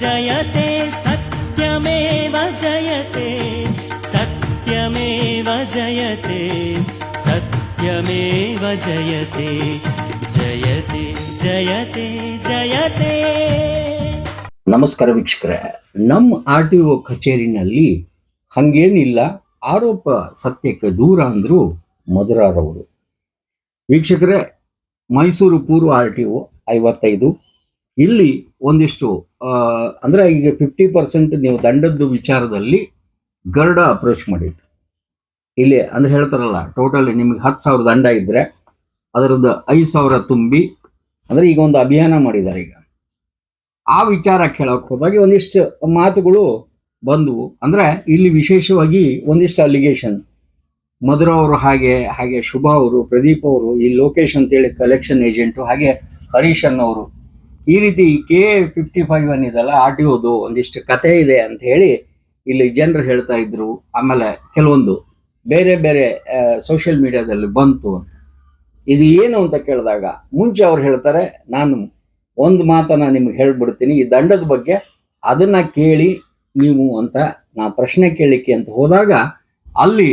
ಜಯತೆ ಸತ್ಯಮೇವ ಜಯತೆ ಸತ್ಯಮೇವ ಜಯತೆ ಸತ್ಯಮೇವ ಜಯತೆ ಜಯತೆ ಜಯತೆ ಜಯತೆ. ನಮಸ್ಕಾರ ವೀಕ್ಷಕರೇ, ನಮ್ಮ RTO ಕಚೇರಿನಲ್ಲಿ ಹಂಗೇನಿಲ್ಲ, ಆರೋಪ ಸತ್ಯಕ್ಕೆ ದೂರ ಅಂದ್ರು ಮಧುರಾರವರು. ವೀಕ್ಷಕರೇ, ಮೈಸೂರು ಪೂರ್ವ RTO 55 ಇಲ್ಲಿ ಒಂದಿಷ್ಟು ಅಂದ್ರೆ ಈಗ 50% ನೀವು ದಂಡದ್ದು ವಿಚಾರದಲ್ಲಿ ಗರುಡ ಅಪ್ರೋಚ್ ಮಾಡಿತ್ತು. ಇಲ್ಲಿ ಅಂದ್ರೆ ಹೇಳ್ತಾರಲ್ಲ, ಟೋಟಲ್ ನಿಮ್ಗೆ 10,000 ದಂಡ ಇದ್ರೆ ಅದರದ್ದು 5,000 ತುಂಬಿ ಅಂದ್ರೆ ಈಗ ಒಂದು ಅಭಿಯಾನ ಮಾಡಿದ್ದಾರೆ. ಈಗ ಆ ವಿಚಾರ ಕೇಳಕ್ ಹೋದಾಗ ಒಂದಿಷ್ಟು ಮಾತುಗಳು ಬಂದವು. ಅಂದ್ರೆ ಇಲ್ಲಿ ವಿಶೇಷವಾಗಿ ಒಂದಿಷ್ಟು ಅಲಿಗೇಷನ್, ಮಧುರ ಅವರು ಹಾಗೆ ಶುಭ ಅವರು, ಪ್ರದೀಪ್ ಅವರು, ಈ ಲೋಕೇಶ್ ಅಂತೇಳಿ ಕಲೆಕ್ಷನ್ ಏಜೆಂಟು, ಹಾಗೆ ಹರೀಶ್ ಅನ್ನೋರು, ಈ ರೀತಿ K55 ಅನ್ನಿದಲ್ಲ RTOದು ಒಂದಿಷ್ಟು ಕತೆ ಇದೆ ಅಂತ ಹೇಳಿ ಇಲ್ಲಿ ಜನರು ಹೇಳ್ತಾ ಇದ್ರು. ಆಮೇಲೆ ಕೆಲವೊಂದು ಬೇರೆ ಬೇರೆ ಸೋಷಿಯಲ್ ಮೀಡಿಯಾದಲ್ಲಿ ಬಂತು. ಇದು ಏನು ಅಂತ ಕೇಳಿದಾಗ ಮುಂಚೆ ಅವ್ರು ಹೇಳ್ತಾರೆ, ನಾನು ಒಂದು ಮಾತನ್ನ ನಿಮ್ಗೆ ಹೇಳ್ಬಿಡ್ತೀನಿ ಈ ದಂಡದ ಬಗ್ಗೆ, ಅದನ್ನ ಕೇಳಿ ನೀವು ಅಂತ ನಾ ಪ್ರಶ್ನೆ ಕೇಳಲಿಕ್ಕೆ ಅಂತ ಹೋದಾಗ ಅಲ್ಲಿ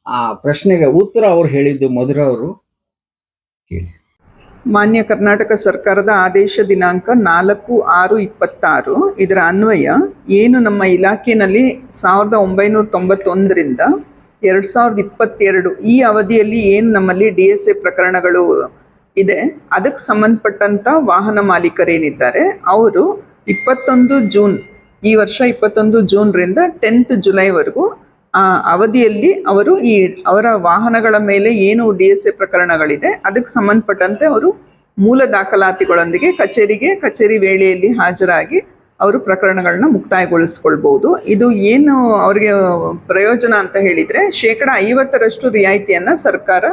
ಆ ಪ್ರಶ್ನೆಗೆ ಉತ್ತರ ಅವ್ರು ಹೇಳಿದ್ದು ಮಧುರ ಅವರು ಕೇಳಿ. ಮಾನ್ಯ ಕರ್ನಾಟಕ ಸರ್ಕಾರದ ಆದೇಶ ದಿನಾಂಕ 4/6/26 ಇದರ ಅನ್ವಯ ಏನು ನಮ್ಮ ಇಲಾಖೆಯಲ್ಲಿ 1991ರಿಂದ 2022 ಈ ಅವಧಿಯಲ್ಲಿ ಏನು ನಮ್ಮಲ್ಲಿ DSA ಪ್ರಕರಣಗಳು ಇದೆ, ಅದಕ್ಕೆ ಸಂಬಂಧಪಟ್ಟಂತ ವಾಹನ ಮಾಲೀಕರೇನಿದ್ದಾರೆ ಅವರು 21 ಜೂನ್ ಈ ವರ್ಷ 21 ಜೂನ್ರಿಂದ 10th ಜುಲೈವರೆಗೂ ಆ ಅವಧಿಯಲ್ಲಿ ಅವರು ಅವರ ವಾಹನಗಳ ಮೇಲೆ ಏನು DSA ಪ್ರಕರಣಗಳಿದೆ ಅದಕ್ಕೆ ಸಂಬಂಧಪಟ್ಟಂತೆ ಅವರು ಮೂಲ ದಾಖಲಾತಿಗಳೊಂದಿಗೆ ಕಚೇರಿ ವೇಳೆಯಲ್ಲಿ ಹಾಜರಾಗಿ ಅವರು ಪ್ರಕರಣಗಳನ್ನ ಮುಕ್ತಾಯಗೊಳಿಸ್ಕೊಳ್ಬಹುದು. ಇದು ಏನು ಅವರಿಗೆ ಪ್ರಯೋಜನ ಅಂತ ಹೇಳಿದ್ರೆ 50% ರಿಯಾಯಿತಿಯನ್ನ ಸರ್ಕಾರ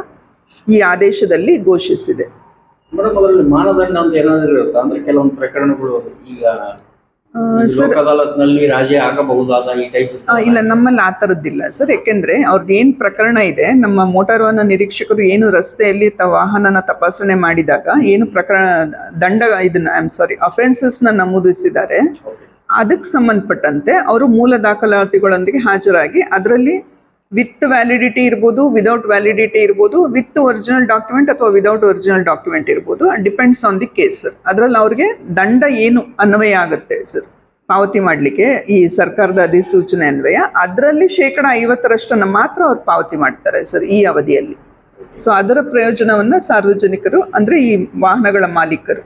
ಈ ಆದೇಶದಲ್ಲಿ ಘೋಷಿಸಿದೆ. ಮಾನದಂಡ ಅಂತ ಏನಾದರೂ ಇರುತ್ತಾ? ಅಂದ್ರೆ ಕೆಲವೊಂದು ಪ್ರಕರಣಗಳು ಈಗ ಅದಾಲತ್ನಲ್ಲಿ ರಾಜಿ ಆಗಬಹುದಾದ ಈ ಟೈಪ್ ಇಲ್ಲ, ನಮ್ಮಲ್ಲಿ ಆ ಥರದ್ದಿಲ್ಲ ಸರ್. ಯಾಕೆಂದ್ರೆ ಅವ್ರದ್ದು ಏನು ಪ್ರಕರಣ ಇದೆ, ನಮ್ಮ ಮೋಟಾರ್ ವಾಹನ ನಿರೀಕ್ಷಕರು ಏನು ರಸ್ತೆಯಲ್ಲಿ ವಾಹನನ ತಪಾಸಣೆ ಮಾಡಿದಾಗ ಏನು ಪ್ರಕರಣ ಅಫೆನ್ಸಸ್ನ ನಮೂದಿಸಿದ್ದಾರೆ ಅದಕ್ಕೆ ಸಂಬಂಧಪಟ್ಟಂತೆ ಅವರು ಮೂಲ ದಾಖಲಾತಿಗಳೊಂದಿಗೆ ಹಾಜರಾಗಿ ಅದರಲ್ಲಿ ವಿತ್ ವ್ಯಾಲಿಡಿಟಿ ಇರ್ಬೋದು, ವಿದೌಟ್ ವ್ಯಾಲಿಡಿಟಿ ಇರ್ಬೋದು, ವಿತ್ ಒರಿಜಿನಲ್ ಡಾಕ್ಯುಮೆಂಟ್ ಅಥವಾ ವಿದೌಟ್ ಒರಿಜಿನಲ್ ಡಾಕ್ಯುಮೆಂಟ್ ಇರ್ಬೋದು, depends on the case sir. ಅದರಲ್ಲಿ ಅವ್ರಿಗೆ ದಂಡ ಏನು ಅನ್ವಯ ಆಗುತ್ತೆ ಸರ್ ಪಾವತಿ ಮಾಡಲಿಕ್ಕೆ ಈ ಸರ್ಕಾರದ ಅಧಿಸೂಚನೆ ಅನ್ವಯ, ಅದರಲ್ಲಿ 50% ಮಾತ್ರ ಅವ್ರು ಪಾವತಿ ಮಾಡ್ತಾರೆ ಸರ್ ಈ ಅವಧಿಯಲ್ಲಿ. ಸೊ ಅದರ ಪ್ರಯೋಜನವನ್ನ ಸಾರ್ವಜನಿಕರು ಅಂದ್ರೆ ಈ ವಾಹನಗಳ ಮಾಲೀಕರು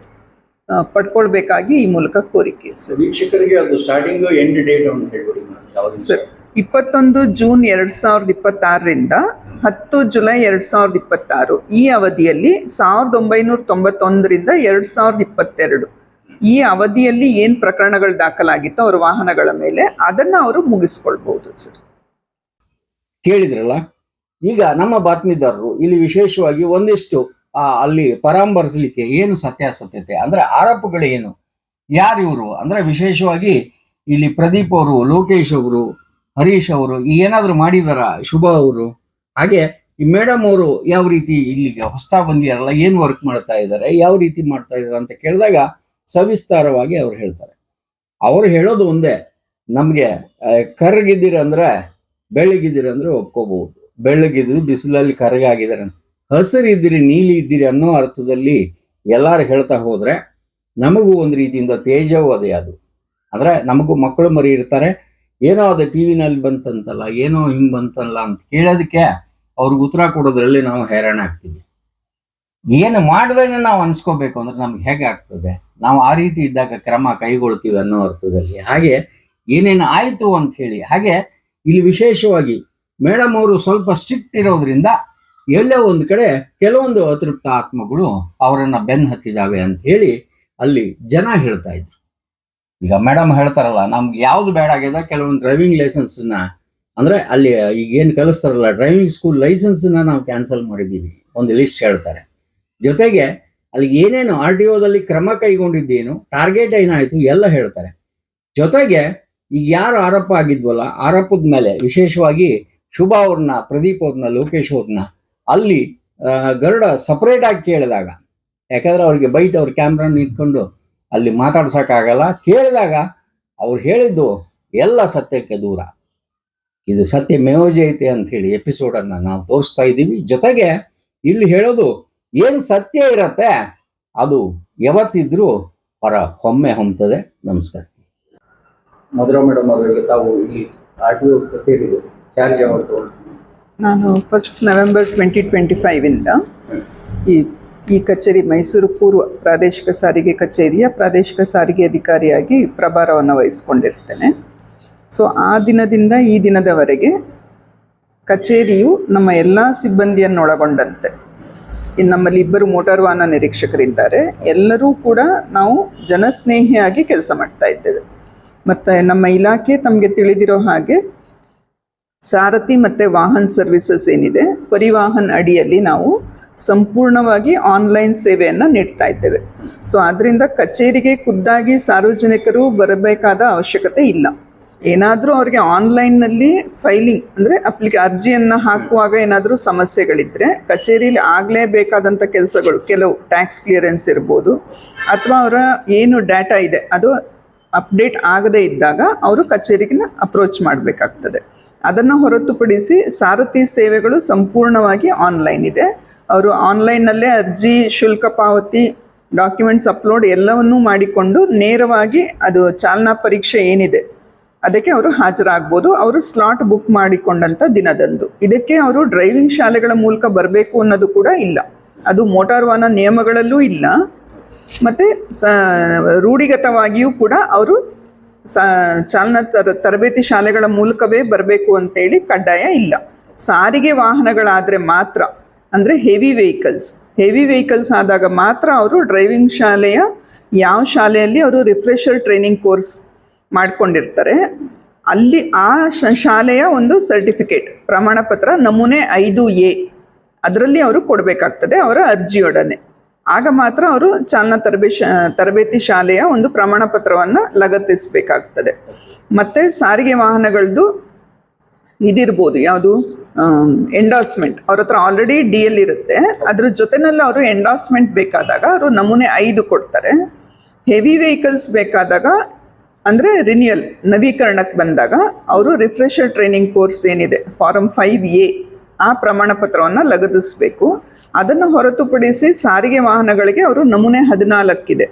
ಪಡ್ಕೊಳ್ಬೇಕಾಗಿ ಈ ಮೂಲಕ ಕೋರಿಕೆ ಸರ್. ವೀಕ್ಷಕರಿಗೆ ಅದು ಸ್ಟಾರ್ಟಿಂಗ್ ಎಂಡ್ ಡೇಟ್ ಅಂತ ಹೇಳ್ಬಿಡಿ ಸರ್. 21 ಜೂನ್ 2026ರಿಂದ 10 ಜುಲೈ 2026 ಈ ಅವಧಿಯಲ್ಲಿ 1991ರಿಂದ 2022 ಈ ಅವಧಿಯಲ್ಲಿ ಏನ್ ಪ್ರಕರಣಗಳು ದಾಖಲಾಗಿತ್ತು ಅವರ ವಾಹನಗಳ ಮೇಲೆ ಅದನ್ನ ಅವರು ಮುಗಿಸ್ಕೊಳ್ಬಹುದು ಸರ್. ಕೇಳಿದ್ರಲ್ಲ, ಈಗ ನಮ್ಮ ಬಾತ್ಮೀದಾರರು ಇಲ್ಲಿ ವಿಶೇಷವಾಗಿ ಒಂದಿಷ್ಟು ಅಲ್ಲಿ ಪರಾಮರ್ಶಿಸಲಿಕ್ಕೆ ಏನು ಸತ್ಯಾಸತ್ಯತೆ ಅಂದ್ರೆ ಆರೋಪಗಳೇನು, ಯಾರು ಇವರು ಅಂದ್ರೆ ವಿಶೇಷವಾಗಿ ಇಲ್ಲಿ ಪ್ರದೀಪ್ ಅವರು, ಲೋಕೇಶ್ ಅವರು, ಹರೀಶ್ ಅವರು ಏನಾದ್ರು ಮಾಡಿದಾರ, ಶುಭ ಅವರು, ಹಾಗೆ ಈ ಮೇಡಮ್ ಅವರು ಯಾವ ರೀತಿ ಇಲ್ಲಿಗೆ ಹೊಸ್ತಾ ಬಂದಿರಲ್ಲ, ಏನು ವರ್ಕ್ ಮಾಡ್ತಾ ಇದ್ದಾರೆ, ಯಾವ ರೀತಿ ಮಾಡ್ತಾ ಇದಾರೆ ಅಂತ ಕೇಳಿದಾಗ ಸವಿಸ್ತಾರವಾಗಿ ಅವ್ರು ಹೇಳ್ತಾರೆ. ಅವ್ರು ಹೇಳೋದು ಒಂದೇ, ನಮ್ಗೆ ಕರ್ಗಿದ್ದೀರಂದ್ರೆ ಬೆಳ್ಳಗಿದ್ದೀರಂದ್ರೆ ಒಪ್ಕೋಬಹುದು, ಬೆಳ್ಳಗಿದ್ದು ಬಿಸಿಲಲ್ಲಿ ಕರಗಾಗಿದ್ದಾರೆ, ಹಸಿರಿದ್ದೀರಿ ನೀಲಿ ಇದ್ದೀರಿ ಅನ್ನೋ ಅರ್ಥದಲ್ಲಿ ಎಲ್ಲಾರು ಹೇಳ್ತಾ ಹೋದ್ರೆ ನಮಗೂ ಒಂದು ರೀತಿಯಿಂದ ತೇಜವೂ ಅದೇ. ಅದು ಅಂದ್ರೆ ನಮಗೂ ಮಕ್ಕಳು ಮರಿ ಇರ್ತಾರೆ, ಏನೋ ಅದು ಟಿವಿನಲ್ಲಿ ಬಂತಂತಲ್ಲ, ಏನೋ ಹಿಂಗ್ ಬಂತಲ್ಲ ಅಂತ ಕೇಳೋದಕ್ಕೆ ಅವ್ರಿಗೆ ಉತ್ತರ ಕೊಡೋದ್ರಲ್ಲಿ ನಾವು ಹೈರಾಣ ಆಗ್ತೀವಿ. ಏನು ಮಾಡಿದ್ರೆ ನಾವು ಅನ್ಸ್ಕೋಬೇಕು ಅಂದ್ರೆ ನಮ್ಗೆ ಹೇಗೆ ಆಗ್ತದೆ, ನಾವು ಆ ರೀತಿ ಇದ್ದಾಗ ಕ್ರಮ ಕೈಗೊಳ್ತೀವಿ ಅನ್ನೋ ಅರ್ಥದಲ್ಲಿ. ಹಾಗೆ ಏನೇನು ಆಯ್ತು ಅಂತ ಹೇಳಿ, ಹಾಗೆ ಇಲ್ಲಿ ವಿಶೇಷವಾಗಿ ಮೇಡಮ್ ಅವರು ಸ್ವಲ್ಪ ಸ್ಟ್ರಿಕ್ಟ್ ಇರೋದ್ರಿಂದ ಎಲ್ಲೋ ಒಂದು ಕಡೆ ಕೆಲವೊಂದು ಅತೃಪ್ತ ಆತ್ಮಗಳು ಅವರನ್ನ ಬೆನ್ನು ಹತ್ತಿದಾವೆ ಅಂತ ಹೇಳಿ ಅಲ್ಲಿ ಜನ ಹೇಳ್ತಾ ಇದ್ರು. ಈಗ ಮೇಡಮ್ ಹೇಳ್ತಾರಲ್ಲ, ನಮ್ಗೆ ಯಾವ್ದು ಬೇಡ ಆಗ್ಯದ, ಕೆಲವೊಂದು ಡ್ರೈವಿಂಗ್ ಲೈಸೆನ್ಸ್ನ ಅಂದ್ರೆ ಅಲ್ಲಿ ಈಗ ಏನು ಕಲಿಸ್ತಾರಲ್ಲ ಡ್ರೈವಿಂಗ್ ಸ್ಕೂಲ್ ಲೈಸೆನ್ಸ್ನ ನಾವು ಕ್ಯಾನ್ಸಲ್ ಮಾಡಿದ್ದೀವಿ ಒಂದು ಲಿಸ್ಟ್ ಹೇಳ್ತಾರೆ. ಜೊತೆಗೆ ಅಲ್ಲಿ ಏನೇನು RTOದಲ್ಲಿ ಕ್ರಮ ಕೈಗೊಂಡಿದ್ದೇನು, ಟಾರ್ಗೆಟ್ ಏನಾಯ್ತು ಎಲ್ಲ ಹೇಳ್ತಾರೆ. ಜೊತೆಗೆ ಈಗ ಯಾರು ಆರೋಪ ಆಗಿದ್ವಲ್ಲ, ಆರೋಪದ ಮೇಲೆ ವಿಶೇಷವಾಗಿ ಶುಭ ಅವ್ರನ್ನ, ಪ್ರದೀಪ್ ಅವ್ರನ್ನ, ಲೋಕೇಶ್ ಅವ್ರನ್ನ ಅಲ್ಲಿ ಗರುಡ ಸಪರೇಟ್ ಆಗಿ ಕೇಳಿದಾಗ, ಯಾಕಂದ್ರೆ ಅವ್ರಿಗೆ ಬೈಟ್ ಅವ್ರ ಕ್ಯಾಮ್ರಾ ನಿಂತ್ಕೊಂಡು ಅಲ್ಲಿ ಮಾತಾಡ್ಸೋಕ್ಕಾಗಲ್ಲ. ಕೇಳಿದಾಗ ಅವ್ರು ಹೇಳಿದ್ದು ಎಲ್ಲ ಸತ್ಯಕ್ಕೆ ದೂರ. ಇದು ಸತ್ಯ ಮೇವಜೈತೆ ಅಂತ ಹೇಳಿ ಎಪಿಸೋಡನ್ನು ನಾವು ತೋರಿಸ್ತಾ ಇದ್ದೀವಿ. ಜೊತೆಗೆ ಇಲ್ಲಿ ಹೇಳೋದು ಏನು ಸತ್ಯ ಇರತ್ತೆ ಅದು ಯಾವತ್ತಿದ್ರೂ ಹೊರ ಹೊಮ್ಮೆ ಹೊಮ್ತದೆ. ನಮಸ್ಕಾರ. ಮಧುರಾ ಮೇಡಮ್ ಅವರಿಗೆ ತಾವು ಇಲ್ಲಿ RTO ಕಚೇರಿದು ಚಾರ್ಜ್ ಯಾವತ್ತು? ನಾನು 1 ನವೆಂಬರ್ 2025 ಈ ಕಚೇರಿ ಮೈಸೂರು ಪೂರ್ವ ಪ್ರಾದೇಶಿಕ ಸಾರಿಗೆ ಕಚೇರಿಯ ಪ್ರಾದೇಶಿಕ ಸಾರಿಗೆ ಅಧಿಕಾರಿಯಾಗಿ ಪ್ರಭಾರವನ್ನು ವಹಿಸಿಕೊಂಡಿರ್ತೇನೆ. ಸೊ ಆ ದಿನದಿಂದ ಈ ದಿನದವರೆಗೆ ಕಚೇರಿಯು ನಮ್ಮ ಎಲ್ಲ ಸಿಬ್ಬಂದಿಯನ್ನೊಳಗೊಂಡಂತೆ, ಇನ್ನು ನಮ್ಮಲ್ಲಿ 2 ಮೋಟಾರ್ ವಾಹನ ನಿರೀಕ್ಷಕರಿದ್ದಾರೆ, ಎಲ್ಲರೂ ಕೂಡ ನಾವು ಜನಸ್ನೇಹಿಯಾಗಿ ಕೆಲಸ ಮಾಡ್ತಾ ಇದ್ದೇವೆ. ಮತ್ತು ನಮ್ಮ ಇಲಾಖೆ ತಮಗೆ ತಿಳಿದಿರೋ ಹಾಗೆ ಸಾರಥಿ ಮತ್ತು ವಾಹನ್ ಸರ್ವಿಸಸ್ ಏನಿದೆ, ಪರಿವಾಹನ್ ಅಡಿಯಲ್ಲಿ ನಾವು ಸಂಪೂರ್ಣವಾಗಿ ಆನ್ಲೈನ್ ಸೇವೆಯನ್ನು ನೀಡ್ತಾ ಇದ್ದೇವೆ. ಸೊ ಆದ್ದರಿಂದ ಕಚೇರಿಗೆ ಖುದ್ದಾಗಿ ಸಾರ್ವಜನಿಕರು ಬರಬೇಕಾದ ಅವಶ್ಯಕತೆ ಇಲ್ಲ. ಏನಾದರೂ ಅವರಿಗೆ ಆನ್ಲೈನ್ನಲ್ಲಿ ಫೈಲಿಂಗ್ ಅಂದರೆ ಅರ್ಜಿಯನ್ನು ಹಾಕುವಾಗ ಏನಾದರೂ ಸಮಸ್ಯೆಗಳಿದ್ದರೆ ಕಚೇರಿಯಲ್ಲಿ ಆಗಲೇಬೇಕಾದಂಥ ಕೆಲಸಗಳು, ಕೆಲವು ಟ್ಯಾಕ್ಸ್ ಕ್ಲಿಯರೆನ್ಸ್ ಇರ್ಬೋದು, ಅಥವಾ ಅವರ ಏನು ಡಾಟಾ ಇದೆ ಅದು ಅಪ್ಡೇಟ್ ಆಗದೇ ಇದ್ದಾಗ ಅವರು ಕಚೇರಿಗೆ ಅಪ್ರೋಚ್ ಮಾಡಬೇಕಾಗ್ತದೆ. ಅದನ್ನು ಹೊರತುಪಡಿಸಿ ಸಾರಥಿ ಸೇವೆಗಳು ಸಂಪೂರ್ಣವಾಗಿ ಆನ್ಲೈನ್ ಇದೆ. ಅವರು ಆನ್ಲೈನ್ನಲ್ಲೇ ಅರ್ಜಿ, ಶುಲ್ಕ ಪಾವತಿ, ಡಾಕ್ಯುಮೆಂಟ್ಸ್ ಅಪ್ಲೋಡ್ ಎಲ್ಲವನ್ನೂ ಮಾಡಿಕೊಂಡು ನೇರವಾಗಿ ಅದು ಚಾಲನಾ ಪರೀಕ್ಷೆ ಏನಿದೆ ಅದಕ್ಕೆ ಅವರು ಹಾಜರಾಗ್ಬೋದು. ಅವರು ಸ್ಲಾಟ್ ಬುಕ್ ಮಾಡಿಕೊಂಡಂಥ ದಿನದಂದು. ಇದಕ್ಕೆ ಅವರು ಡ್ರೈವಿಂಗ್ ಶಾಲೆಗಳ ಮೂಲಕ ಬರಬೇಕು ಅನ್ನೋದು ಕೂಡ ಇಲ್ಲ, ಅದು ಮೋಟಾರ್ ವಾಹನ ನಿಯಮಗಳಲ್ಲೂ ಇಲ್ಲ. ಮತ್ತು ರೂಢಿಗತವಾಗಿಯೂ ಕೂಡ ಅವರು ಚಾಲನಾ ತರಬೇತಿ ಶಾಲೆಗಳ ಮೂಲಕವೇ ಬರಬೇಕು ಅಂತೇಳಿ ಕಡ್ಡಾಯ ಇಲ್ಲ. ಸಾರಿಗೆ ವಾಹನಗಳಾದರೆ ಮಾತ್ರ, ಅಂದರೆ ಹೆವಿ ವೆಹಿಕಲ್ಸ್ ಆದಾಗ ಮಾತ್ರ ಅವರು ಡ್ರೈವಿಂಗ್ ಶಾಲೆಯ ಯಾವ ಶಾಲೆಯಲ್ಲಿ ಅವರು ರಿಫ್ರೆಷರ್ ಟ್ರೈನಿಂಗ್ ಕೋರ್ಸ್ ಮಾಡ್ಕೊಂಡಿರ್ತಾರೆ ಅಲ್ಲಿ ಆ ಶಾಲೆಯ ಒಂದು ಸರ್ಟಿಫಿಕೇಟ್, ಪ್ರಮಾಣ ಪತ್ರ ನಮೂನೆ 5A ಅದರಲ್ಲಿ ಅವರು ಕೊಡಬೇಕಾಗ್ತದೆ ಅವರ ಅರ್ಜಿಯೊಡನೆ. ಆಗ ಮಾತ್ರ ಅವರು ಚಾಲನಾ ತರಬೇತಿ ಶಾಲೆಯ ಒಂದು ಪ್ರಮಾಣ ಪತ್ರವನ್ನು ಲಗತ್ತಿಸಬೇಕಾಗ್ತದೆ. ಮತ್ತು ಸಾರಿಗೆ ವಾಹನಗಳದ್ದು ಇದಿರ್ಬೋದು, ಯಾವುದು ಎಂಡಾಸ್ಮೆಂಟ್, ಅವ್ರ ಹತ್ರ ಆಲ್ರೆಡಿ DL ಇರುತ್ತೆ, ಅದ್ರ ಜೊತೆನಲ್ಲಿ ಅವರು ಎಂಡಾಸ್ಮೆಂಟ್ ಬೇಕಾದಾಗ ಅವರು ನಮೂನೆ 5 ಕೊಡ್ತಾರೆ. ಹೆವಿ ವೆಹಿಕಲ್ಸ್ ಬೇಕಾದಾಗ ಅಂದರೆ ರಿನ್ಯೂಯಲ್, ನವೀಕರಣಕ್ಕೆ ಬಂದಾಗ ಅವರು ರಿಫ್ರೆಷರ್ ಟ್ರೈನಿಂಗ್ ಕೋರ್ಸ್ ಏನಿದೆ ಫಾರಮ್ 5A ಆ ಪ್ರಮಾಣ ಪತ್ರವನ್ನು ಲಗತ್ತಿಸಬೇಕು. ಅದನ್ನು ಹೊರತುಪಡಿಸಿ ಸಾರಿಗೆ ವಾಹನಗಳಿಗೆ ಅವರು ನಮೂನೆ 14 ಇದೆ,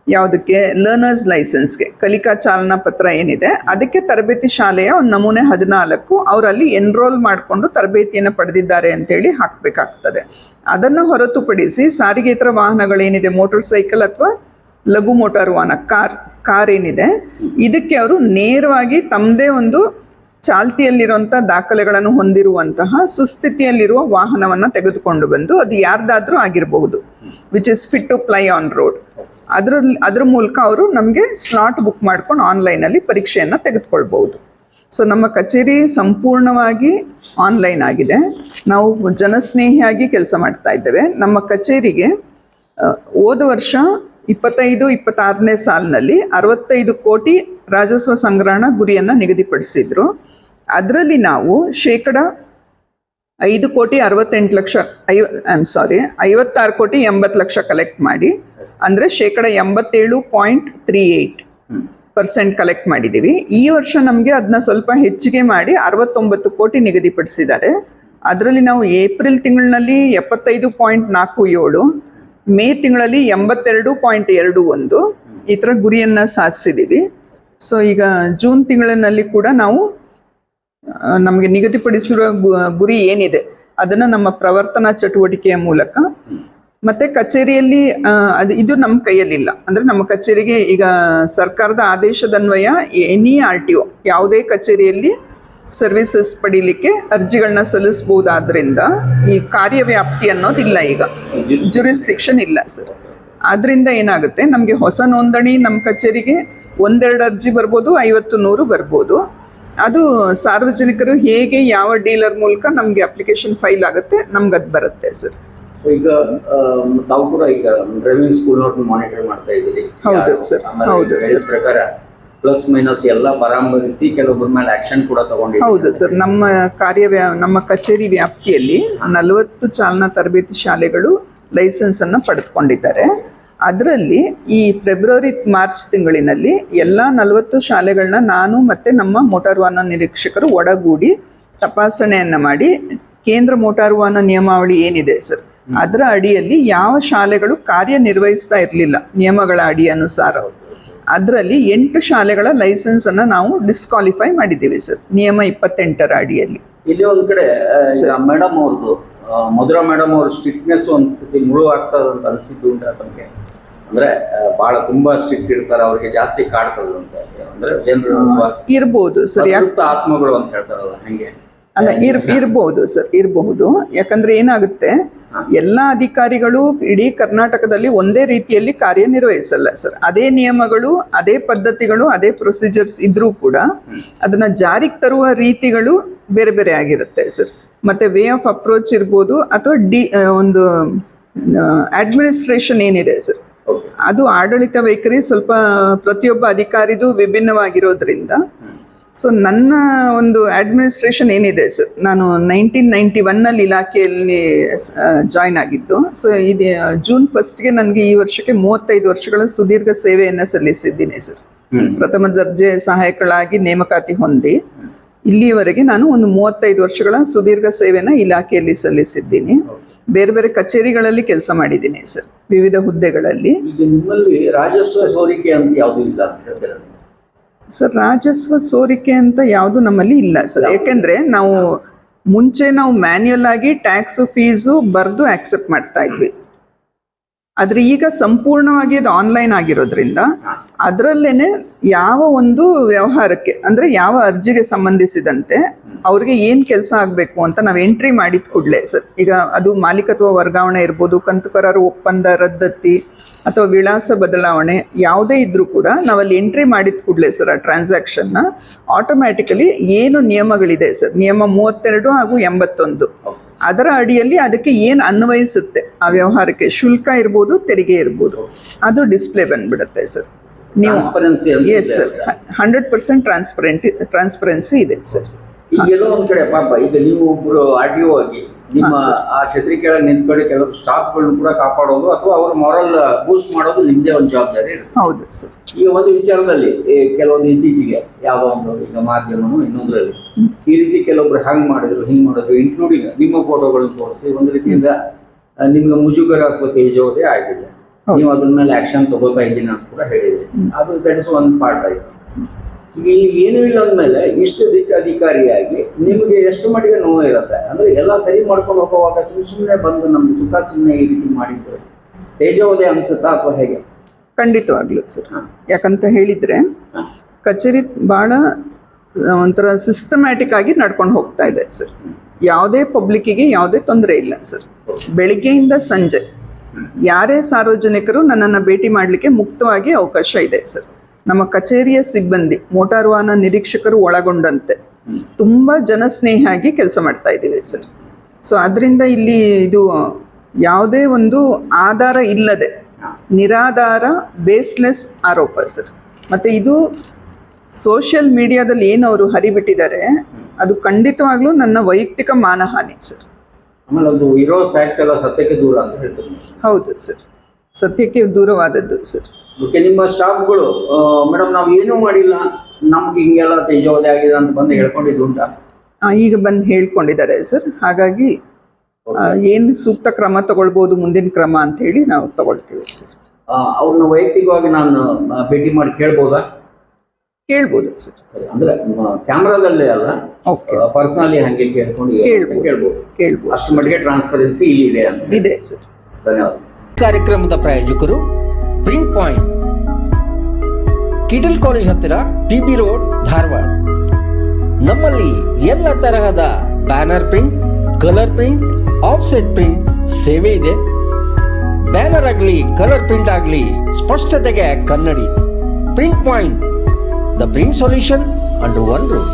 ಯಾವುದಕ್ಕೆ ಲರ್ನರ್ಸ್ ಲೈಸೆನ್ಸ್ಗೆ, ಕಲಿಕಾ ಚಾಲನಾ ಪತ್ರ ಏನಿದೆ ಅದಕ್ಕೆ ತರಬೇತಿ ಶಾಲೆಯ ಒಂದು ನಮೂನೆ 14 ಅವರಲ್ಲಿ ಎನ್ರೋಲ್ ಮಾಡಿಕೊಂಡು ತರಬೇತಿಯನ್ನು ಪಡೆದಿದ್ದಾರೆ ಅಂತೇಳಿ ಹಾಕಬೇಕಾಗ್ತದೆ. ಅದನ್ನು ಹೊರತುಪಡಿಸಿ ಸಾರಿಗೇತರ ವಾಹನಗಳೇನಿದೆ, ಮೋಟರ್ ಸೈಕಲ್ ಅಥವಾ ಲಘು ಮೋಟಾರ್ ವಾಹನ, ಕಾರ್ ಏನಿದೆ, ಇದಕ್ಕೆ ಅವರು ನೇರವಾಗಿ ತಮ್ಮದೇ ಒಂದು ಚಾಲ್ತಿಯಲ್ಲಿರುವಂಥ ದಾಖಲೆಗಳನ್ನು ಹೊಂದಿರುವಂತಹ ಸುಸ್ಥಿತಿಯಲ್ಲಿರುವ ವಾಹನವನ್ನು ತೆಗೆದುಕೊಂಡು ಬಂದು, ಅದು ಯಾರ್ದಾದ್ರೂ ಆಗಿರಬಹುದು, which is fit to ply on road, ಅದ್ರ ಮೂಲಕ ಅವರು ನಮಗೆ ಸ್ಲಾಟ್ ಬುಕ್ ಮಾಡ್ಕೊಂಡು ಆನ್ಲೈನಲ್ಲಿ ಪರೀಕ್ಷೆಯನ್ನು ತೆಗೆದುಕೊಳ್ಬಹುದು. ಸೊ ನಮ್ಮ ಕಚೇರಿ ಸಂಪೂರ್ಣವಾಗಿ ಆನ್ಲೈನ್ ಆಗಿದೆ. ನಾವು ಜನಸ್ನೇಹಿಯಾಗಿ ಕೆಲಸ ಮಾಡ್ತಾ ಇದ್ದೇವೆ. ನಮ್ಮ ಕಚೇರಿಗೆ ಹೋದ ವರ್ಷ 25-26ನೇ ಸಾಲಿನಲ್ಲಿ 65 ಕೋಟಿ ರಾಜಸ್ವ ಸಂಗ್ರಹಣ ಗುರಿಯನ್ನು ನಿಗದಿಪಡಿಸಿದ್ರು. ಅದರಲ್ಲಿ ನಾವು 56 ಕೋಟಿ 80 ಲಕ್ಷ ಕಲೆಕ್ಟ್ ಮಾಡಿ, ಅಂದರೆ 87.38% ಕಲೆಕ್ಟ್ ಮಾಡಿದ್ದೀವಿ. ಈ ವರ್ಷ ನಮಗೆ ಅದನ್ನ ಸ್ವಲ್ಪ ಹೆಚ್ಚಿಗೆ ಮಾಡಿ 69 ಕೋಟಿ ನಿಗದಿಪಡಿಸಿದ್ದಾರೆ. ಅದರಲ್ಲಿ ನಾವು ಏಪ್ರಿಲ್ ತಿಂಗಳಿನಲ್ಲಿ 75.47, ಮೇ ತಿಂಗಳಲ್ಲಿ 82.21 ಈ ಥರ ಗುರಿಯನ್ನು ಸಾಧಿಸಿದ್ದೀವಿ. ಸೊ ಈಗ ಜೂನ್ ತಿಂಗಳಿನಲ್ಲಿ ಕೂಡ ನಾವು ನಮಗೆ ನಿಗದಿಪಡಿಸಿರುವ ಗುರಿ ಏನಿದೆ ಅದನ್ನು ನಮ್ಮ ಪ್ರವರ್ತನಾ ಚಟುವಟಿಕೆಯ ಮೂಲಕ, ಮತ್ತು ಕಚೇರಿಯಲ್ಲಿ ಇದು ನಮ್ಮ ಕೈಯಲ್ಲಿಲ್ಲ, ಅಂದರೆ ನಮ್ಮ ಕಚೇರಿಗೆ ಈಗ ಸರ್ಕಾರದ ಆದೇಶದನ್ವಯ ಎನಿ RTO ಯಾವುದೇ ಕಚೇರಿಯಲ್ಲಿ ಸರ್ವಿಸಸ್ ಪಡೀಲಿಕ್ಕೆ ಅರ್ಜಿಗಳನ್ನ ಸಲ್ಲಿಸ್ಬೋದಾದ್ರಿಂದ ಈ ಕಾರ್ಯವ್ಯಾಪ್ತಿ ಅನ್ನೋದಿಲ್ಲ, ಈಗ ಜುರಿಸ್ಡಿಕ್ಷನ್ ಇಲ್ಲ ಸರ್. ಆದ್ದರಿಂದ ಏನಾಗುತ್ತೆ, ನಮಗೆ ಹೊಸ ನೋಂದಣಿ ನಮ್ಮ ಕಚೇರಿಗೆ 1-2 ಅರ್ಜಿ ಬರ್ಬೋದು, 50-100 ಬರ್ಬೋದು. ಅದು ಸಾರ್ವಜನಿಕರು ಹೇಗೆ ಯಾವ ಡೀಲರ್ ಮೂಲಕ ನಮಗೆ ಅಪ್ಲಿಕೇಶನ್ ಫೈಲ್ ಆಗುತ್ತೆ ನಮ್ಗೆ ಅದು ಬರುತ್ತೆ ಸರ್. ಈಗ ತಾವು ಕೂಡ ಈಗ ಡ್ರೈವಿಂಗ್ ಸ್ಕೂಲ್ ಮಾನಿಟರ್ ಮಾಡ್ತಾ ಇದ್ದೀರಿ. ಹೌದು ಸರ್, ಹೌದು ಸರ್. ಪ್ರಕಾರ ಪ್ಲಸ್ ಮೈನಸ್ ಎಲ್ಲ ಪರಾಮರ್ಶಿಸಿ ಕೆಲವೊಬ್ಬರ ಮೇಲೆ ಆಕ್ಷನ್ ಕೂಡ ತಗೊಂಡಿದ್ದೀವಿ. ಹೌದು ಸರ್. ನಮ್ಮ ಕಚೇರಿ ವ್ಯಾಪ್ತಿಯಲ್ಲಿ 40 ಚಾಲನಾ ತರಬೇತಿ ಶಾಲೆಗಳು ಲೈಸೆನ್ಸನ್ನು ಪಡೆದುಕೊಂಡಿದ್ದಾರೆ. ಅದರಲ್ಲಿ ಈ ಫೆಬ್ರವರಿ ಮಾರ್ಚ್ ತಿಂಗಳಿನಲ್ಲಿ ಎಲ್ಲ 40 ಶಾಲೆಗಳನ್ನ ನಾನು ಮತ್ತು ನಮ್ಮ ಮೋಟಾರ್ ವಾಹನ ನಿರೀಕ್ಷಕರು ಒಡಗೂಡಿ ತಪಾಸಣೆಯನ್ನು ಮಾಡಿ ಕೇಂದ್ರ ಮೋಟಾರ್ ವಾಹನ ನಿಯಮಾವಳಿ ಏನಿದೆ ಸರ್ ಅದರ ಅಡಿಯಲ್ಲಿ ಯಾವ ಶಾಲೆಗಳು ಕಾರ್ಯನಿರ್ವಹಿಸ್ತಾ ಇರಲಿಲ್ಲ ನಿಯಮಗಳ ಅಡಿ ಅನುಸಾರ ಅದರಲ್ಲಿ 8 ಶಾಲೆಗಳ ಲೈಸೆನ್ಸನ್ನು ನಾವು ಡಿಸ್ಕ್ವಾಲಿಫೈ ಮಾಡಿದ್ದೀವಿ ಸರ್ ನಿಯಮ 28ರ ಅಡಿಯಲ್ಲಿ. ಇಲ್ಲಿ ಒಂದು ಕಡೆ ಮೇಡಮ್ ಅವ್ರದ್ದು ಮಧುರಾ ಮೇಡಮ್ ಅವ್ರ ಸ್ಟ್ರಿಕ್ಟ್ನೆಸ್ ಒಂದ್ಸತಿ ಮುಳು ಆಗ್ತದ ಅಂತ ಅನಿಸಿದ್ದು ಉಂಟು ತಮಗೆ? ಅಂದ್ರೆ ಬಹಳ ತುಂಬಾ ಸ್ಟ್ರಿಕ್ಟ್ ಇರ್ತಾರೆ, ಅವ್ರಿಗೆ ಜಾಸ್ತಿ ಕಾಡ್ತದೆ ಅಂತ, ಅಂದ್ರೆ ಜನರು ಇರ್ಬೋದು ಸರ್, ಆತ್ಮಗಳು ಅಂತ ಹೇಳ್ತಾರಲ್ಲ ಹಂಗೆ ಅಲ್ಲ ಇರ್ಬೋದು ಸರ್, ಇರಬಹುದು. ಯಾಕಂದ್ರೆ ಏನಾಗುತ್ತೆ, ಎಲ್ಲ ಅಧಿಕಾರಿಗಳು ಇಡೀ ಕರ್ನಾಟಕದಲ್ಲಿ ಒಂದೇ ರೀತಿಯಲ್ಲಿ ಕಾರ್ಯನಿರ್ವಹಿಸಲ್ಲ ಸರ್. ಅದೇ ನಿಯಮಗಳು, ಅದೇ ಪದ್ಧತಿಗಳು, ಅದೇ ಪ್ರೊಸೀಜರ್ಸ್ ಇದ್ರೂ ಕೂಡ ಅದನ್ನ ಜಾರಿಗೆ ತರುವ ರೀತಿಗಳು ಬೇರೆ ಬೇರೆ ಆಗಿರುತ್ತೆ ಸರ್. ಮತ್ತೆ ವೇ ಆಫ್ ಅಪ್ರೋಚ್ ಇರ್ಬೋದು, ಅಥವಾ ಒಂದು ಅಡ್ಮಿನಿಸ್ಟ್ರೇಷನ್ ಏನಿದೆ ಸರ್, ಅದು ಆಡಳಿತ ವೈಖರಿ ಸ್ವಲ್ಪ ಪ್ರತಿಯೊಬ್ಬ ಅಧಿಕಾರಿದು ವಿಭಿನ್ನವಾಗಿರೋದ್ರಿಂದ. ಸೊ ನನ್ನ ಒಂದು ಅಡ್ಮಿನಿಸ್ಟ್ರೇಷನ್ ಏನಿದೆ ಸರ್, ನಾನು 1991ನಲ್ಲಿ ಇಲಾಖೆಯಲ್ಲಿ ಜಾಯ್ನ್ ಆಗಿದ್ದು. ಸೊ ಇದು ಜೂನ್ 1ಗೆ ನನಗೆ ಈ ವರ್ಷಕ್ಕೆ 35 ವರ್ಷಗಳ ಸುದೀರ್ಘ ಸೇವೆಯನ್ನು ಸಲ್ಲಿಸಿದ್ದೀನಿ ಸರ್. ಪ್ರಥಮ ದರ್ಜೆ ಸಹಾಯಕಳಾಗಿ ನೇಮಕಾತಿ ಹೊಂದಿ ಇಲ್ಲಿಯವರೆಗೆ ನಾನು ಒಂದು 35 ವರ್ಷಗಳ ಸುದೀರ್ಘ ಸೇವೆಯನ್ನು ಇಲಾಖೆಯಲ್ಲಿ ಸಲ್ಲಿಸಿದ್ದೀನಿ. ಬೇರೆ ಬೇರೆ ಕಚೇರಿಗಳಲ್ಲಿ ಕೆಲಸ ಮಾಡಿದ್ದೀನಿ ಸರ್, ವಿವಿಧ ಹುದ್ದೆಗಳಲ್ಲಿ. ನಿಮ್ಮಲ್ಲಿ ರಾಜಸ್ವ ಸೋರಿಕೆ ಅಂತ ಯಾವುದು ಇಲ್ಲ ಅಂತ ಹೇಳ್ತಾರೆ ಸರ್? ರಾಜಸ್ವ ಸೋರಿಕೆ ಅಂತ ಯಾವುದು ನಮ್ಮಲ್ಲಿ ಇಲ್ಲ ಸರ್. ಯಾಕೆಂದ್ರೆ ಮುಂಚೆ ನಾವು ಮ್ಯಾನ್ಯುಯಲ್ ಆಗಿ ಟ್ಯಾಕ್ಸ್ ಫೀಸು ಬರೆದು ಆಕ್ಸೆಪ್ಟ್ ಮಾಡ್ತಾ ಇದ್ವಿ. ಆದ್ರೆ ಈಗ ಸಂಪೂರ್ಣವಾಗಿ ಅದು ಆನ್ಲೈನ್ ಆಗಿರೋದ್ರಿಂದ ಅದರಲ್ಲೇನೆ ಯಾವ ಒಂದು ವ್ಯವಹಾರಕ್ಕೆ ಅಂದ್ರೆ ಯಾವ ಅರ್ಜಿಗೆ ಸಂಬಂಧಿಸಿದಂತೆ ಅವ್ರಿಗೆ ಏನ್ ಕೆಲಸ ಆಗಬೇಕು ಅಂತ ನಾವು ಎಂಟ್ರಿ ಮಾಡಿದ ಕೂಡಲೇ ಸರ್, ಈಗ ಅದು ಮಾಲೀಕತ್ವ ವರ್ಗಾವಣೆ ಇರ್ಬೋದು, ಕಂತುಕರಾರು ಒಪ್ಪಂದ ರದ್ದತಿ ಅಥವಾ ವಿಳಾಸ ಬದಲಾವಣೆ ಯಾವುದೇ ಇದ್ರೂ ಕೂಡ ನಾವಲ್ಲಿ ಎಂಟ್ರಿ ಮಾಡಿದ ಕೂಡಲೇ ಸರ್ ಆ ಟ್ರಾನ್ಸಾಕ್ಷನ್ನ ಆಟೋಮ್ಯಾಟಿಕಲಿ ಏನು ನಿಯಮಗಳಿದೆ ಸರ್, ನಿಯಮ 32 ಹಾಗೂ 81 ಅದರ ಅಡಿಯಲ್ಲಿ ಅದಕ್ಕೆ ಏನು ಅನ್ವಯಿಸುತ್ತೆ ಆ ವ್ಯವಹಾರಕ್ಕೆ, ಶುಲ್ಕ ಇರ್ಬೋದು, ತೆರಿಗೆ ಇರ್ಬೋದು, ಅದು ಡಿಸ್ಪ್ಲೇ ಬಂದ್ಬಿಡುತ್ತೆ ಸರ್. ನೀವು ಎಸ್ ಸರ್, 100% ಟ್ರಾನ್ಸ್ಪರೆನ್ಸಿ ಇದೆ ಸರ್. ಈಗ ಎಲ್ಲೋ ಒಂದ್ ಕಡೆ ಪಾಪ, ಈಗ ನೀವು ಒಬ್ರು RTO ಆಗಿ ನಿಮ್ಮ ಆ ಛತ್ರಿ ಕೆಳಗೆ ನಿಂತ್ಕೊಂಡು ಕೆಲವು ಸ್ಟಾಫ್ಗಳನ್ನ ಕೂಡ ಕಾಪಾಡೋದು ಅಥವಾ ಅವ್ರ ಮಾರಲ್ ಬೂಸ್ಟ್ ಮಾಡೋದು ನಿಮ್ದೇ ಒಂದು ಜವಾಬ್ದಾರಿ ಇರುತ್ತೆ. ಹೌದು ಸರ್. ಈಗ ಒಂದು ವಿಚಾರದಲ್ಲಿ ಕೆಲವೊಂದು ಇತ್ತೀಚೆಗೆ ಯಾವುದೋ ಒಂದು ಈಗ ಮಾಧ್ಯಮನು ಇನ್ನೊಂದರಲ್ಲಿ ಈ ರೀತಿ ಕೆಲವೊಬ್ರು ಹಂಗ್ ಮಾಡಿದ್ರು ಹಿಂಗ್ ಮಾಡಿದ್ರು, ಇನ್ಕ್ಲೂಡಿಂಗ್ ನಿಮ್ಮ ಫೋಟೋಗಳನ್ನ ತೋರಿಸಿ ಒಂದು ರೀತಿಯಿಂದ ನಿಮ್ಗೆ ಮುಜುಗರ ಅಥವಾ ತೇಜೋದೇ ಆಗಿದೆ. ನೀವು ಅದ್ರ ಮೇಲೆ ಆಕ್ಷನ್ ತಗೋತಾ ಇದ್ದೀನಿ ಅಂತ ಕೂಡ ಹೇಳಿದ್ರಿ. ಅದು ದಟ್ ಇಸ್ ಒನ್ ಪಾರ್ಟ್ ಆಯ್ತು. ಈಗ ಏನೂ ಇಲ್ಲ ಅಂದಮೇಲೆ ಇಷ್ಟು ಅಧಿಕಾರಿಯಾಗಿ ನಿಮಗೆ ಎಷ್ಟು ಮಟ್ಟಿಗೆ ನೋವು ಇರುತ್ತೆ? ಅಂದ್ರೆ ಎಲ್ಲ ಸರಿ ಮಾಡ್ಕೊಂಡು ಹೋಗುವಾಗ ಸುಮ್ಮನೆ ಬಂದು ನಮ್ಗೆ ಸುಖ ಸುಮ್ಮನೆ ಈ ರೀತಿ ಮಾಡಿದ್ರು ತೇಜೋದೇ ಅನ್ಸುತ್ತಾ ಅಥವಾ ಹೇಗೆ? ಖಂಡಿತವಾಗ್ಲೂ ಸರ್. ಯಾಕಂತ ಹೇಳಿದ್ರೆ ಕಚೇರಿ ಬಹಳ ಒಂಥರ ಸಿಸ್ಟಮ್ಯಾಟಿಕ್ ಆಗಿ ನಡ್ಕೊಂಡು ಹೋಗ್ತಾ ಇದೆ ಸರ್. ಯಾವುದೇ ಪಬ್ಲಿಕ್ಕಿಗೆ ಯಾವುದೇ ತೊಂದರೆ ಇಲ್ಲ ಸರ್. ಬೆಳಿಗ್ಗೆಯಿಂದ ಸಂಜೆ ಯಾರೇ ಸಾರ್ವಜನಿಕರು ನನ್ನನ್ನು ಭೇಟಿ ಮಾಡಲಿಕ್ಕೆ ಮುಕ್ತವಾಗಿ ಅವಕಾಶ ಇದೆ ಸರ್. ನಮ್ಮ ಕಚೇರಿಯ ಸಿಬ್ಬಂದಿ, ಮೋಟಾರ್ ವಾಹನ ನಿರೀಕ್ಷಕರು ಒಳಗೊಂಡಂತೆ ತುಂಬ ಜನಸ್ನೇಹಿಯಾಗಿ ಕೆಲಸ ಮಾಡ್ತಾ ಇದ್ದೀವಿ ಸರ್. ಸೊ ಅದರಿಂದ ಇಲ್ಲಿ ಇದು ಯಾವುದೇ ಒಂದು ಆಧಾರ ಇಲ್ಲದೆ ನಿರಾಧಾರ ಬೇಸ್ಲೆಸ್ ಆರೋಪ ಸರ್. ಮತ್ತು ಇದು ಸೋಷಿಯಲ್ ಮೀಡಿಯಾದಲ್ಲಿ ಏನು ಅವರು ಹರಿಬಿಟ್ಟಿದ್ದಾರೆ ಅದು ಖಂಡಿತವಾಗ್ಲೂ ನನ್ನ ವೈಯಕ್ತಿಕ ಮಾನಹಾನಿ ಸರ್. ಆಮೇಲೆ ಅದು ಇರೋ ಫ್ಯಾಕ್ಟ್ಸ್ ಎಲ್ಲ ಸತ್ಯಕ್ಕೆ ದೂರ ಅಂತ ಹೇಳ್ತಾರೆ. ಹೌದು ಸರ್, ಸತ್ಯಕ್ಕೆ ದೂರವಾದದ್ದು ಸರ್. ಓಕೆ, ನಿಮ್ಮ ಸ್ಟಾಫ್ಗಳು ಮೇಡಮ್ ನಾವು ಏನೂ ಮಾಡಿಲ್ಲ, ನಮ್ಗೆ ಹಿಂಗೆಲ್ಲ ತೇಜೋವಧೆ ಆಗಿದೆ ಅಂತ ಬಂದು ಹೇಳ್ಕೊಂಡಿದ್ದು ಉಂಟಾ? ಈಗ ಬಂದು ಹೇಳ್ಕೊಂಡಿದ್ದಾರೆ ಸರ್. ಹಾಗಾಗಿ ಏನು ಸೂಕ್ತ ಕ್ರಮ ತಗೊಳ್ಬೋದು, ಮುಂದಿನ ಕ್ರಮ ಅಂತ ಹೇಳಿ ನಾವು ತಗೊಳ್ತೀವಿ ಸರ್. ಅವ್ರನ್ನ ವೈಯಕ್ತಿಕವಾಗಿ ನಾನು ಭೇಟಿ ಮಾಡಿ ಕೇಳ್ಬೋದಾ? ಕೇಳ್ಬೋದು ಸರ್. ಸರಿ, ಅಂದ್ರೆ ಕ್ಯಾಮ್ರಾದಲ್ಲೇ ಅಲ್ಲ, ಪರ್ಸನಲಿ ಹಂಗೆ ಕೇಳ್ಬೋದು. ಅಷ್ಟು ಮಟ್ಟಿಗೆ ಟ್ರಾನ್ಸ್ಪರೆನ್ಸಿ ಇಲ್ಲಿ ಇದೆ ಅಂತ ಇದೆ ಸರ್. ಧನ್ಯವಾದ. ಕಾರ್ಯಕ್ರಮದ ಪ್ರಾಯೋಜಕರು ಪ್ರಿಂಟ್ ಪಾಯಿಂಟ್, ಕಿಟಲ್ ಕಾಲೇಜ್ ಹತ್ತಿರ, PB ರೋಡ್, ಧಾರವಾಡ. ನಮ್ಮಲ್ಲಿ ಎಲ್ಲ ತರಹದ banner print, colour print, offset print ಸೇವೆ ಇದೆ. ಬ್ಯಾನರ್ ಆಗಲಿ ಕಲರ್ ಪ್ರಿಂಟ್ ಆಗಲಿ ಸ್ಪಷ್ಟತೆಗೆ ಕನ್ನಡಿ. Print point, the print solution under one roof.